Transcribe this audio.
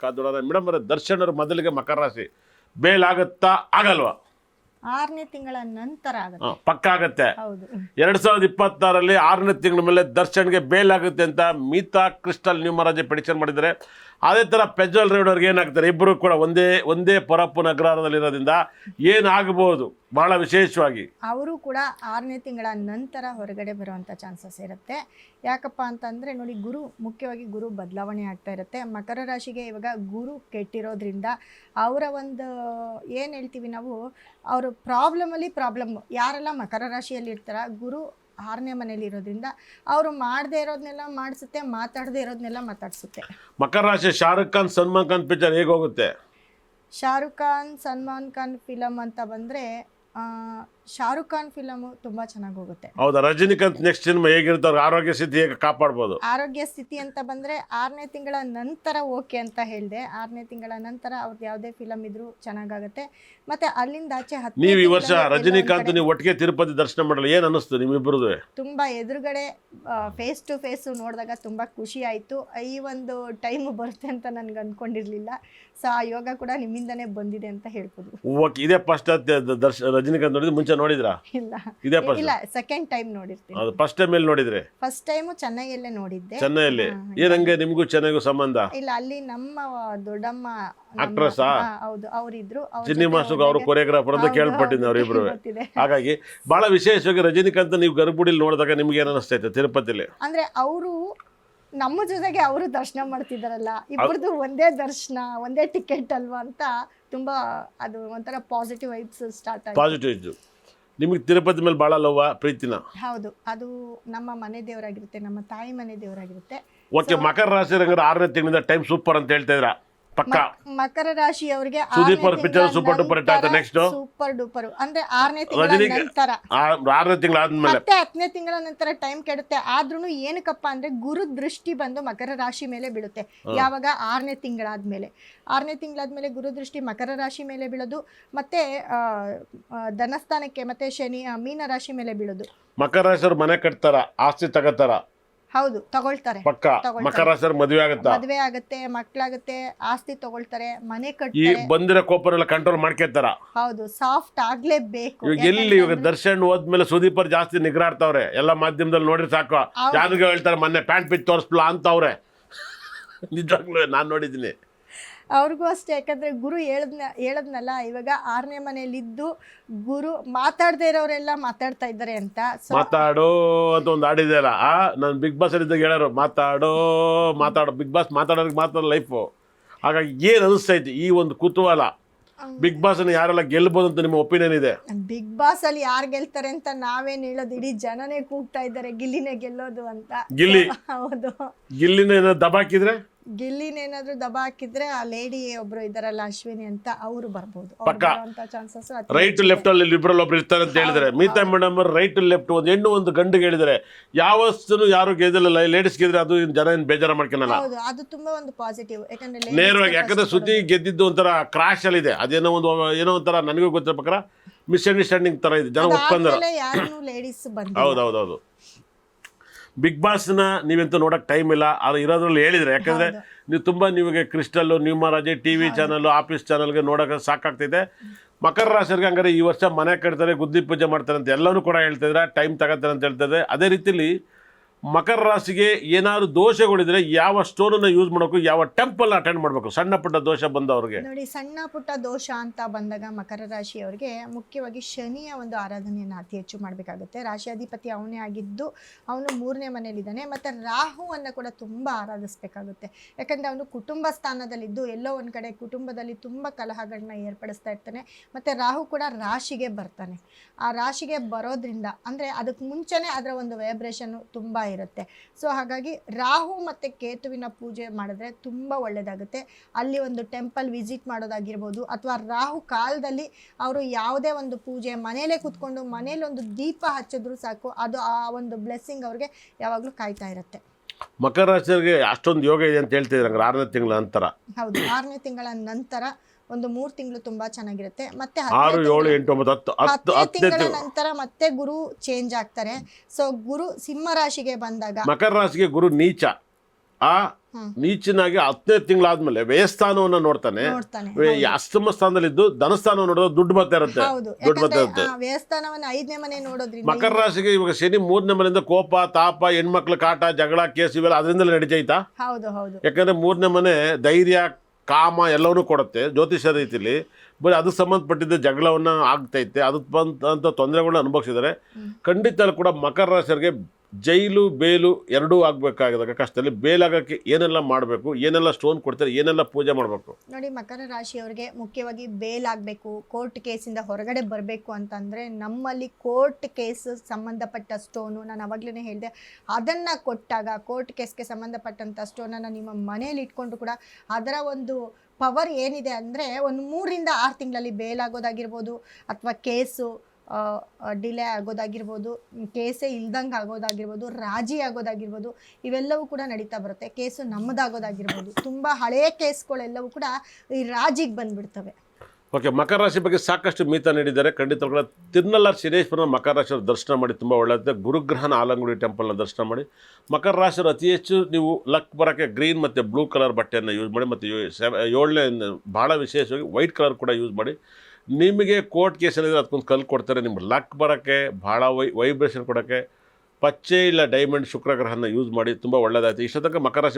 ಕಾದೋಡ madam ಅವರ ದರ್ಶನ್ ಅವರು ಮೊದಲಿಗೆ ಮಕರ ರಾಶಿ ಬೇಲಾಗುತ್ತಾ ಆಗಲ್ವಾ? 6ನೇ ತಿಂಗಳ ನಂತರ ಆಗುತ್ತೆ. ಪಕ್ಕ ಆಗತ್ತೆ. ಹೌದು. 2026 6ನೇ ತಿಂಗಳ ಮೇಲೆ ದರ್ಶನ್ಗೆ ಬೇಲಾಗುತ್ತೆ ಅಂತ ಮೀತಾ ಕ್ರಿಸ್ಟಲ್ ನ್ಯೂಮರಾಜ್ ಪ್ರೆಡಿಕ್ಷನ್ ಮಾಡಿದ್ದಾರೆ. ಅದೇ ಥರ ಪೆಜ್ವಲ್ ರೇಡ್ ಅವ್ರಿಗೆ ಏನಾಗ್ತಾರೆ, ಇಬ್ಬರು ಕೂಡ ಒಂದೇ ಪರಪ್ಪು ನಗರದಲ್ಲಿರೋದ್ರಿಂದ ಏನಾಗಬಹುದು ಬಹಳ ವಿಶೇಷವಾಗಿ ಅವರು ಕೂಡ 6ನೇ ತಿಂಗಳ ನಂತರ ಹೊರಗಡೆ ಬರುವಂಥ ಚಾನ್ಸಸ್ ಇರುತ್ತೆ. ಯಾಕಪ್ಪ ಅಂತಂದರೆ ನೋಡಿ, ಮುಖ್ಯವಾಗಿ ಗುರು ಬದಲಾವಣೆ ಆಗ್ತಾ ಇರುತ್ತೆ. ಮಕರ ರಾಶಿಗೆ ಇವಾಗ ಗುರು ಕೆಟ್ಟಿರೋದ್ರಿಂದ ಅವರ ಒಂದು ಏನು ಹೇಳ್ತೀವಿ ನಾವು, ಅವರು ಪ್ರಾಬ್ಲಮ್ಮು ಯಾರೆಲ್ಲ ಮಕರ ರಾಶಿಯಲ್ಲಿ ಇರ್ತಾರ, ಗುರು 6ನೇ ಮನೇಲಿ ಇರೋದ್ರಿಂದ ಅವರು ಮಾಡದೇ ಇರೋದನ್ನೆಲ್ಲ ಮಾಡಿಸುತ್ತೆ, ಮಾತಾಡದೇ ಇರೋದನ್ನೆಲ್ಲ ಮಾತಾಡಿಸುತ್ತೆ. ಮಕರ ರಾಶಿ ಶಾರುಖ್ ಖಾನ್ ಸಲ್ಮಾನ್ ಖಾನ್ ಪಿಕ್ಚರ್ ಹೇಗೆ ಹೋಗುತ್ತೆ? ಶಾರುಖ್ ಖಾನ್ ಸಲ್ಮಾನ್ ಖಾನ್ ಫಿಲಮ್ ಅಂತ ಬಂದರೆ ಶಾರುಖ್ ಖಾನ್ ಫಿಲಮು ತುಂಬ ಚೆನ್ನಾಗಿ ಹೋಗುತ್ತೆ. ಹೌದಾ? ರಜನಿಕಾಂತ್ ನೆಕ್ಸ್ಟ್ ಸಿನಿಮಾ ಹೇಗಿರ್ತಾರೆ? ಆರೋಗ್ಯ ಸ್ಥಿತಿ ಹೇಗೆ ಕಾಪಾಡ್ಬೋದು? ಆರೋಗ್ಯ ಸ್ಥಿತಿ ಅಂತ ಬಂದರೆ 6ನೇ ತಿಂಗಳ ನಂತರ ಓಕೆ ಅಂತ ಹೇಳಿದೆ. 6ನೇ ತಿಂಗಳ ನಂತರ ಅವ್ರದ್ದು ಯಾವುದೇ ಫಿಲಮ್ ಇದ್ರೂ ಚೆನ್ನಾಗಾಗುತ್ತೆ. ಮತ್ತೆ ಅಲ್ಲಿಂದ ಆಚೆ ನೀವು ಈ ವರ್ಷ ರಜನಿಕಾಂತ್ ನೀವು ಒಟ್ಟಿಗೆ ತಿರುಪತಿ ದರ್ಶನ ಮಾಡಲ್ಲ, ಏನು ಅನ್ನಿಸ್ತು ನಿಮ್ಮಿಬ್ಬರದು? ತುಂಬ ಎದುರುಗಡೆ ಫೇಸ್ ಟು ಫೇಸು ನೋಡಿದಾಗ ತುಂಬ ಖುಷಿ ಆಯಿತು. ಈ ಒಂದು ಟೈಮು ಬರುತ್ತೆ ಅಂತ ನನಗೆ ಅಂದ್ಕೊಂಡಿರಲಿಲ್ಲ. ಸೊ ಆ ಯೋಗ ಕೂಡ ನಿಮ್ಮಿಂದನೇ ಬಂದಿದೆ ಅಂತ ಹೇಳ್ಬೋದು. ಓಕೆ, ಇದೇ ಫಸ್ಟ್ ರಜನಿಕಾಂತ್ ನೋಡಿದ್ರೆ ಮುಂಚೆ ನೋಡಿದ್ರಾ? ಇಲ್ಲ, ಸೆಕೆಂಡ್ ಟೈಮ್ ನೋಡಿರ್ತೀನಿ. ಅದು ಫಸ್ಟ್ ಟೈಮ್ ಎಲ್ಲಿ ನೋಡಿದ್ರೆ? ಫಸ್ಟ್ ಟೈಮು ಚೆನ್ನೈಯಲ್ಲೇ ನೋಡಿದ್ದೆ. ಚೆನ್ನೈಯಲ್ಲಿ ಏನಂಗೆ ನಿಮಗೂ ಚೆನ್ನಾಗೂ ಸಂಬಂಧ? ಇಲ್ಲ, ಅಲ್ಲಿ ನಮ್ಮ ದೊಡ್ಡಮ್ಮ ಆಕ್ಟ್ರೆಸ್. ಹೌದು, ಅವರಿದ್ರು. ಚಿನ್ನಿ ಮಾಸ್ಟರ್ ಅವರು ಕೊರಿಯೋಗ್ರಾಫರ್ ಅಂತ ಕೇಳ್ಪಟ್ಟಿದ್ದೆ ಅವರಿಬ್ರು. ಹಾಗಾಗಿ ಬಹಳ ವಿಶೇಷವಾಗಿ ರಜನಿಕಾಂತ್ ನೀವು ಗರ್ಭಗುಡಿಲಿ ನೋಡಿದಾಗ ನಿಮ್ಗೆ ಏನು ಅನಿಸ್ತೈತೆ ತಿರುಪತಿಲಿ? ಅಂದ್ರೆ ಅವರು ನಮ್ಮ ಜೊತೆಗೆ ಅವರು ದರ್ಶನ ಮಾಡ್ತಿದ್ದಾರಲ್ಲ, ಇಬ್ಬರದು ಒಂದೇ ದರ್ಶನ, ಒಂದೇ ಟಿಕೆಟ್ ಅಲ್ವಾ ಅಂತ ತುಂಬಾ ಅದು ಒಂಥರ ಪಾಸಿಟಿವ್ ವೈಬ್ಸ್ ಸ್ಟಾರ್ಟ್ ಆಯ್ತು. ಪಾಸಿಟಿವ್ ಇದ್ದು ನಿಮಗೆ ತಿರುಪತಿ ಮೇಲೆ ಭಾಳ ಲವ್ವ ಪ್ರೀತಿನ? ಹೌದು, ಅದು ನಮ್ಮ ಮನೆ ದೇವರಾಗಿರುತ್ತೆ, ನಮ್ಮ ತಾಯಿ ಮನೆ ದೇವರಾಗಿರುತ್ತೆ. ಓಕೆ, ಮಕರ ರಾಶಿ ರಂಗರ 6ನೇ ತಿಂಗಳಿಂದ ಟೈಮ್ ಸೂಪರ್ ಅಂತ ಹೇಳ್ತಾ ಇದ್ರ ಪಕ್ಕ? ಮಕರ ರಾಶಿ ಅವರಿಗೆ ಸುದೀಪ್ ಅವ್ರ ಪಿಕ್ಚರ್ ಸೂಪರ್ ಡೂಪರ್ ಹಿಟ್ ಆಯ್ತು. ನೆಕ್ಸ್ಟ್ ಸೂಪರ್ ಡೂಪರ್ ಅಂದ್ರೆ 6ನೇ ತಿಂಗಳ ನಂತರ, 6ನೇ ತಿಂಗಳ ಆದ್ಮೇಲೆ ಮತ್ತೆ 10ನೇ ತಿಂಗಳ ನಂತರ ಟೈಮ್ ಕೆಡುತ್ತೆ. ಆದ್ರೂ ಏನಕ್ಕಪ್ಪ ಅಂದ್ರೆ ಗುರು ದೃಷ್ಟಿ ಬಂದು ಮಕರ ರಾಶಿ ಮೇಲೆ ಬೀಳುತ್ತೆ. ಯಾವಾಗ? 6ನೇ ತಿಂಗಳಾದ್ಮೇಲೆ. 6ನೇ ತಿಂಗಳಾದ್ಮೇಲೆ ಗುರು ದೃಷ್ಟಿ ಮಕರ ರಾಶಿ ಮೇಲೆ ಬೀಳೋದು, ಮತ್ತೆ ಧನಸ್ಥಾನಕ್ಕೆ ಮತ್ತೆ ಶನಿ ಮೀನ ರಾಶಿ ಮೇಲೆ ಬೀಳೋದು. ಮಕರ ರಾಶಿಯವ್ರು ಮನೆ ಕಟ್ತಾರ, ಆಸ್ತಿ ತಗೋತಾರ? ಹೌದು, ತಗೊಳ್ತಾರೆ. ಪಕ್ಕ ಮಕರ ರಾಶಿಯವ್ರು ಮದುವೆ ಆಗುತ್ತೆ, ಮಕ್ಕಳಾಗುತ್ತೆ, ಆಸ್ತಿ ತಗೊಳ್ತಾರೆ, ಮನೆ ಈ ಕಟ್ತಾರೆ. ಬಂದಿರೋ ಕೋಪರೆಲ್ಲ ಕಂಟ್ರೋಲ್ ಮಾಡ್ಕೊತಾರ. ಹೌದು, ಸಾಫ್ಟ್ ಆಗ್ಲೇಬೇಕು. ಇವಾಗ ದರ್ಶನ್ ಹೋದ್ಮೇಲೆ ಸುದೀಪ್ ಅವ್ರು ಜಾಸ್ತಿ ನಿಗ್ರಾಡ್ತಾವ್ರೆ, ಎಲ್ಲ ಮಾಧ್ಯಮದಲ್ಲಿ ನೋಡ್ರಿ ಸಾಕು. ಯಾರಿಗೂ ಹೇಳ್ತಾರೆ ಮೊನ್ನೆ ಪ್ಯಾಂಟ್ ಪಿಚ್ ತೋರಿಸ್ಲಾ ಅಂತವ್ರೆ. ನಿಜವಾಗ್ಲೂ ನಾನ್ ನೋಡಿದ್ದೀನಿ. ಅವ್ರಿಗೂ ಅಷ್ಟೇ, ಯಾಕಂದ್ರೆ ಗುರು ಹೇಳದ್ನಲ್ಲ, ಇವಾಗ 6ನೇ ಮನೆಯಲ್ಲಿದ್ದು ಗುರು ಮಾತಾಡದೇ ಇರೋರೆಲ್ಲ ಮಾತಾಡ್ತಾ ಇದ್ದಾರೆ ಅಂತ. ಮಾತಾಡೋ ಅಂತ ಒಂದು ಆಡಿದೆಯಲ್ಲ, ನಾನು ಬಿಗ್ ಬಾಸ್ ಅಲ್ಲಿ ಇದ್ದಾಗ ಹೇಳೋರು ಮಾತಾಡೋ ಬಿಗ್ ಬಾಸ್ ಮಾತಾಡೋರಿಗೆ ಮಾತಾಡೋ ಲೈಫು. ಹಾಗಾಗಿ ಏನು ಅನಿಸ್ತೈತಿ ಈ ಒಂದು ಕುತೂಹಲ? ಬಿಗ್ ಬಾಸ್ ಅನ್ನು ಯಾರೆಲ್ಲ ಗೆಲ್ಬೋದು ಅಂತ ನಿಮ್ಮ ಒಪಿನಿಯನ್ ಇದೆ? ಬಿಗ್ ಬಾಸ್ ಅಲ್ಲಿ ಯಾರು ಗೆಲ್ತಾರೆ ಅಂತ ನಾವೇನ್ ಹೇಳೋದು, ಇಡೀ ಜನನೇ ಕೂಗ್ತಾ ಇದ್ದಾರೆ ಗಿಲ್ಲಿನೇ ಗೆಲ್ಲೋದು ಅಂತ. ಗಿಲ್ಲಿ? ಹೌದು, ಗಿಲ್ಲಿನ ಏನಾದ್ರು ದಬಾಕಿದ್ರೆ, ಗಿಲ್ಲಿನೇನಾದ್ರೂ ದಬಾ ಹಾಕಿದ್ರೆ ಆ ಲೇಡಿ ಒಬ್ರು ಇದಾರಲ್ಲ ಅಶ್ವಿನಿ ಅಂತ, ಅವರು ಬರ್ಬೋದು. ಚಾನ್ಸಸ್ ರೈಟ್ ಲೆಫ್ಟ್ ಅಲ್ಲಿ ಲಿಬ್ರಲ್ ಒಬ್ರು ಇರ್ತಾರೆ ಅಂತ ಹೇಳಿದ್ರೆ, ಮೀತಾ ಮೇಡಮ್ ರೈಟ್ ಲೆಫ್ಟ್ ಒಂದು ಹೆಣ್ಣು ಒಂದು ಗಂಡು ಹೇಳಿದರೆ ಯಾವತ್ತೂ ಯಾರು ಗೆದ್ದಿಲ್ಲ, ಲೇಡೀಸ್ ಗೆದ್ರೆ ಅದು ಜನ ಏನು ಬೇಜಾರ ಮಾಡ್ಕೊಳಲ್ಲ. ಹೌದು, ಅದು ತುಂಬಾ ಒಂದು ಪಾಸಿಟಿವ್. ಯಾಕಂದ್ರೆ ನೇರವಾಗಿ, ಯಾಕಂದ್ರೆ ಸುದ್ದಿ ಗೆದ್ದಿದ್ದು ಒಂಥರ ಕ್ರಾಶ್ ಅಲ್ಲಿ ಇದೆ, ಅದೇನೋ ಒಂಥರ ನನಗೂ ಗೊತ್ತಿರೋ ಪ್ರಕಾರ ಮಿಸ್ಅಂಡರ್ಸ್ಟ್ಯಾಂಡಿಂಗ್ ತರ ಇದೆ, ಜನ ಒಪ್ಕೊಂಡ್ರ. ಲೇಡೀಸ್ ಹೌದೌದೌದು. ಬಿಗ್ ಬಾಸ್ನ ನೀವಂತೂ ನೋಡೋಕೆ ಟೈಮ್ ಇಲ್ಲ, ಅದು ಇರೋದ್ರಲ್ಲಿ ಹೇಳಿದ್ರೆ. ಯಾಕಂದರೆ ನೀವು ತುಂಬ ನಿಮಗೆ ಕ್ರಿಸ್ಟಲ್ ನ್ಯೂಮರಾಜ್ TV ಚಾನಲ್ ಆಫೀಸ್ ಚಾನಲ್ಗೆ ನೋಡೋಕೆ ಸಾಕಾಗ್ತಿದೆ. ಮಕರ ರಾಶಿಯವ್ರಿಗೆ ಹಂಗಾರೆ ಈ ವರ್ಷ ಮನೆ ಕಟ್ತಾರೆ, ಗುದ್ದಿ ಪೂಜೆ ಮಾಡ್ತಾರೆ ಅಂತ ಎಲ್ಲನೂ ಕೂಡ ಹೇಳ್ತಿದ್ರೆ, ಟೈಮ್ ತಗೋತಾರೆ ಅಂತ ಹೇಳ್ತಿದ್ರೆ. ಅದೇ ರೀತಿಲಿ ಮಕರ ರಾಶಿಗೆ ಏನಾದ್ರು ದೋಷಗಳಿದ್ರೆ ಯಾವ ಸ್ಟೋನನ್ನು ಯೂಸ್ ಮಾಡಬೇಕು, ಯಾವ ಟೆಂಪಲ್ ಅಟೆಂಡ್ ಮಾಡಬೇಕು ಸಣ್ಣ ಪುಟ್ಟ ದೋಷ ಬಂದವ್ರಿಗೆ? ನೋಡಿ, ಸಣ್ಣ ಪುಟ್ಟ ದೋಷ ಅಂತ ಬಂದಾಗ ಮಕರ ರಾಶಿಯವರಿಗೆ ಮುಖ್ಯವಾಗಿ ಶನಿಯ ಒಂದು ಆರಾಧನೆಯನ್ನು ಅತಿ ಹೆಚ್ಚು ಮಾಡಬೇಕಾಗುತ್ತೆ. ರಾಶಿಯಾಧಿಪತಿ ಅವನೇ ಆಗಿದ್ದು ಅವನು 3ನೇ ಮನೆಯಲ್ಲಿದ್ದಾನೆ. ಮತ್ತು ರಾಹುವನ್ನು ಕೂಡ ತುಂಬ ಆರಾಧಿಸಬೇಕಾಗುತ್ತೆ. ಯಾಕಂದರೆ ಅವನು ಕುಟುಂಬ ಸ್ಥಾನದಲ್ಲಿದ್ದು ಎಲ್ಲೋ ಒಂದು ಕಡೆ ಕುಟುಂಬದಲ್ಲಿ ತುಂಬ ಕಲಹಗಳನ್ನ ಏರ್ಪಡಿಸ್ತಾ ಇರ್ತಾನೆ. ಮತ್ತು ರಾಹು ಕೂಡ ರಾಶಿಗೆ ಬರ್ತಾನೆ. ಆ ರಾಶಿಗೆ ಬರೋದ್ರಿಂದ ಅಂದರೆ ಅದಕ್ಕೆ ಮುಂಚೆನೇ ಅದರ ಒಂದು ವೈಬ್ರೇಷನ್ನು ತುಂಬ ಇರುತ್ತೆ. ಸೊ ಹಾಗಾಗಿ ರಾಹು ಮತ್ತು ಕೇತುವಿನ ಪೂಜೆ ಮಾಡಿದ್ರೆ ತುಂಬ ಒಳ್ಳೆಯದಾಗುತ್ತೆ. ಅಲ್ಲಿ ಒಂದು ಟೆಂಪಲ್ ವಿಸಿಟ್ ಮಾಡೋದಾಗಿರ್ಬೋದು, ಅಥವಾ ರಾಹು ಕಾಲದಲ್ಲಿ ಅವರು ಯಾವುದೇ ಒಂದು ಪೂಜೆ ಮನೇಲೇ ಕೂತ್ಕೊಂಡು ಮನೇಲಿ ಒಂದು ದೀಪ ಹಚ್ಚಿದ್ರು ಸಾಕು, ಅದು ಆ ಒಂದು ಬ್ಲೆಸ್ಸಿಂಗ್ ಅವ್ರಿಗೆ ಯಾವಾಗಲೂ ಕಾಯ್ತಾ ಇರುತ್ತೆ. ಮಕರ ರಾಶಿಯವರಿಗೆ ಅಷ್ಟೊಂದು ಯೋಗ ಇದೆ ಅಂತ ಹೇಳ್ತಿದ್ರೆ 6ನೇ ತಿಂಗಳ ನಂತರ? ಹೌದು, 6ನೇ ತಿಂಗಳ ನಂತರ ಒಂದು 3 ತಿಂಗಳು ತುಂಬಾ ಚೆನ್ನಾಗಿರುತ್ತೆ. ಮತ್ತೆ 6, 7, 8, 9, 10 ತಿಂಗಳ ನಂತರ ಮತ್ತೆ ಗುರು ಚೇಂಜ್ ಆಗ್ತಾರೆ. ಸೊ ಗುರು ಸಿಂಹ ರಾಶಿಗೆ ಬಂದಾಗ, ಮಕರ ರಾಶಿಗೆ ಗುರು ನೀಚ ನೀಚನಾಗಿ 10ನೇ ತಿಂಗಳಾದ್ಮೇಲೆ ವ್ಯಯಸ್ಥಾನವನ್ನ ನೋಡ್ತಾನೆ. ನೋಡ್ತಾನೆ. ಅಷ್ಟಮ ಸ್ಥಾನದಲ್ಲಿದ್ದು ಧನಸ್ಥಾನ ನೋಡಿದ್ರೆ ದುಡ್ಡು ಬರ್ತಾ ಇರುತ್ತೆ. ಹೌದು, ದುಡ್ಡು ಬರ್ತಾ ಯಾಕಂದ್ರೆ ಇರುತ್ತೆ. ವ್ಯಯಸ್ಥಾನವನ್ನ 5ನೇ ಮನೆ ನೋಡೋದ್ರಿಂದ ಮಕರ ರಾಶಿಗೆ ಇವಾಗ ಶನಿ 3ನೇ ಮನೆಯಿಂದ ಕೋಪ, ತಾಪ, ಹೆಣ್ಮಕ್ಳ ಕಾಟ, ಜಗಳ, ಕೇಸ್ ಇವೆಲ್ಲ ಅದರಿಂದಲೇ ನಡೀತೈತಾ? ಹೌದು ಹೌದು ಯಾಕಂದ್ರೆ 3ನೇ ಮನೆ ಧೈರ್ಯ, ಕಾಮ ಎಲ್ಲವನ್ನೂ ಕೊಡುತ್ತೆ ಜ್ಯೋತಿಷ ರೀತಿಲಿ. ಬರೀ ಅದಕ್ಕೆ ಸಂಬಂಧಪಟ್ಟಿದ್ದ ಜಗಳವನ್ನು ಆಗ್ತೈತೆ, ಅದಕ್ಕೆ ಬಂದಂಥ ತೊಂದರೆಗಳನ್ನ ಅನುಭವಿಸಿದ್ದಾರೆ. ಖಂಡಿತ ಕೂಡ ಮಕರ ರಾಶಿಯವರಿಗೆ ಜೈಲು ಬೇಲು ಎರಡೂ ಆಗಬೇಕಾಗಿದ್ದಾಗ ಕಷ್ಟದಲ್ಲಿ ಬೇಲಾಗಕ್ಕೆ ಏನೆಲ್ಲ ಮಾಡಬೇಕು, ಏನೆಲ್ಲ ಸ್ಟೋನ್ ಕೊಡ್ತಾರೆ, ಏನೆಲ್ಲ ಪೂಜೆ ಮಾಡಬೇಕು ನೋಡಿ. ಮಕರ ರಾಶಿಯವರಿಗೆ ಮುಖ್ಯವಾಗಿ ಬೇಲಾಗಬೇಕು, ಕೋರ್ಟ್ ಕೇಸಿಂದ ಹೊರಗಡೆ ಬರಬೇಕು ಅಂತಂದರೆ ನಮ್ಮಲ್ಲಿ ಕೋರ್ಟ್ ಕೇಸ್ ಸಂಬಂಧಪಟ್ಟ ಸ್ಟೋನು, ನಾನು ಅವಾಗಲೇ ಹೇಳಿದೆ, ಅದನ್ನು ಕೊಟ್ಟಾಗ ಕೋರ್ಟ್ ಕೇಸ್ಗೆ ಸಂಬಂಧಪಟ್ಟಂಥ ಸ್ಟೋನನ್ನು ನಿಮ್ಮ ಮನೇಲಿ ಇಟ್ಕೊಂಡು ಕೂಡ ಅದರ ಒಂದು ಪವರ್ ಏನಿದೆ ಅಂದರೆ ಒಂದು 3ರಿಂದ 6 ತಿಂಗಳಲ್ಲಿ ಬೇಲಾಗೋದಾಗಿರ್ಬೋದು, ಅಥವಾ ಕೇಸು ಡಿಲೇ ಆಗೋದಾಗಿರ್ಬೋದು, ಕೇಸೇ ಇಲ್ದಂಗೆ ಆಗೋದಾಗಿರ್ಬೋದು, ರಾಜಿ ಆಗೋದಾಗಿರ್ಬೋದು, ಇವೆಲ್ಲವೂ ಕೂಡ ನಡೀತಾ ಬರುತ್ತೆ. ಕೇಸು ನಮ್ಮದಾಗೋದಾಗಿರ್ಬೋದು, ತುಂಬ ಹಳೆಯ ಕೇಸ್ಗಳೆಲ್ಲವೂ ಕೂಡ ಈ ರಾಜಿಗೆ ಬಂದುಬಿಡ್ತವೆ. ಓಕೆ, ಮಕರ ರಾಶಿ ಬಗ್ಗೆ ಸಾಕಷ್ಟು ಮೀತ ನೀಡಿದ್ದಾರೆ. ಖಂಡಿತ ಕೂಡ ತಿರುನಲ್ಲಾರು ಸಿದ್ದೇಶ್ವರನ ಮಕರ ರಾಶಿಯವ್ರ ದರ್ಶನ ಮಾಡಿ ತುಂಬ ಒಳ್ಳೆಯದು. ಗುರುಗ್ರಹನ ಆಲಂಗುಡಿ ಟೆಂಪಲ್ನ ದರ್ಶನ ಮಾಡಿ. ಮಕರ ರಾಶಿಯವರು ಅತಿ ಹೆಚ್ಚು ನೀವು ಲಕ್ ಬರೋಕ್ಕೆ ಗ್ರೀನ್ ಮತ್ತು ಬ್ಲೂ ಕಲರ್ ಬಟ್ಟೆಯನ್ನು ಯೂಸ್ ಮಾಡಿ, ಮತ್ತು 7ನೇ ಭಾಳ ವಿಶೇಷವಾಗಿ ವೈಟ್ ಕಲರ್ ಕೂಡ ಯೂಸ್ ಮಾಡಿ. ನಿಮಗೆ ಕೋರ್ಟ್ ಕೇಸಲ್ಲಿದ್ರೆ ಅದಕ್ಕೊಂದು ಕಲ್ಲು ಕೊಡ್ತಾರೆ. ನಿಮ್ಮ ಲಕ್ ಬರೋಕ್ಕೆ ಭಾಳ ವೈಬ್ರೇಷನ್ ಕೊಡೋಕ್ಕೆ ಪಚ್ಚೆ ಇಲ್ಲ ಡೈಮಂಡ್ ಶುಕ್ರಗ್ರಹನ ಯೂಸ್ ಮಾಡಿ, ತುಂಬ ಒಳ್ಳೆಯದಾಯ್ತು. ಇಷ್ಟೊತ್ತನಕ ಮಕರ ರಾಶಿ